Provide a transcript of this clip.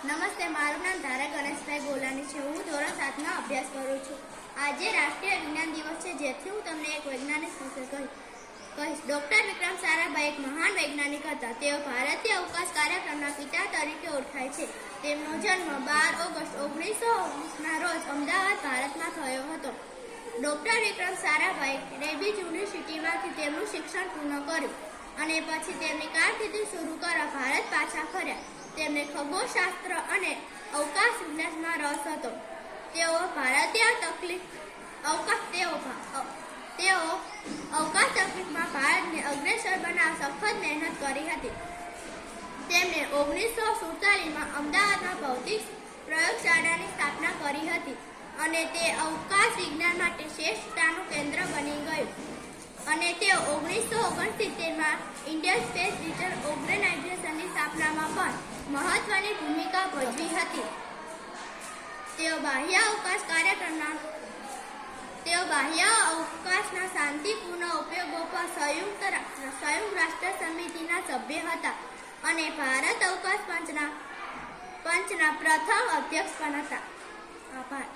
નમસ્તે, મારું નામ ધારા ગણેશભાઈ ગોલાની છે. હું ધોરણ 7માં અભ્યાસ કરું છું. આજે રાષ્ટ્રીય વિજ્ઞાન દિવસ છે, જેથી હું તમને એક વૈજ્ઞાનિક વિશે કહીશ. ડૉક્ટર વિક્રમ સારાભાઈ એક મહાન વૈજ્ઞાનિક હતા. તેઓ ભારતીય અવકાશ કાર્યક્રમના પિતા તરીકે ઓળખાય છે. તેમનો જન્મ 12 ઓગસ્ટ 1919ના રોજ અમદાવાદ, ભારતમાં થયો હતો. ડૉક્ટર વિક્રમ સારાભાઈ રેબિજ યુનિવર્સિટીમાંથી તેમનું શિક્ષણ પૂર્ણ કર્યું અને પછી તેમની કારકિર્દી શરૂ કરવા ભારત પાછા ફર્યા. તેમને ખગોળશાસ્ત્ર અને અવકાશ વિજ્ઞાનમાં રસ હતો. તેઓ અવકાશ તકનીકમાં ભારતને અગ્રેસર બનાવવા સખત મહેનત કરી હતી. તેમણે 1947માં અમદાવાદમાં ભૌતિક પ્રયોગશાળાની સ્થાપના કરી હતી અને તે અવકાશ વિજ્ઞાન માટે શ્રેષ્ઠતાનું કેન્દ્ર બની ગયું. અને તેઓ 1969માં ઇન્ડિયન સ્પેસ રિસર્ચ ઓર્ગેનાઇઝેશનની સ્થાપનામાં પણ મહત્વની ભૂમિકા ભજવી હતી. તેઓ બાહ્ય અવકાશના શાંતિપૂર્ણ ઉપયોગો પર સંયુક્ત રાષ્ટ્ર સમિતિના સભ્ય હતા અને ભારત અવકાશ પંચના પ્રથમ અધ્યક્ષ પણ હતા. આભાર.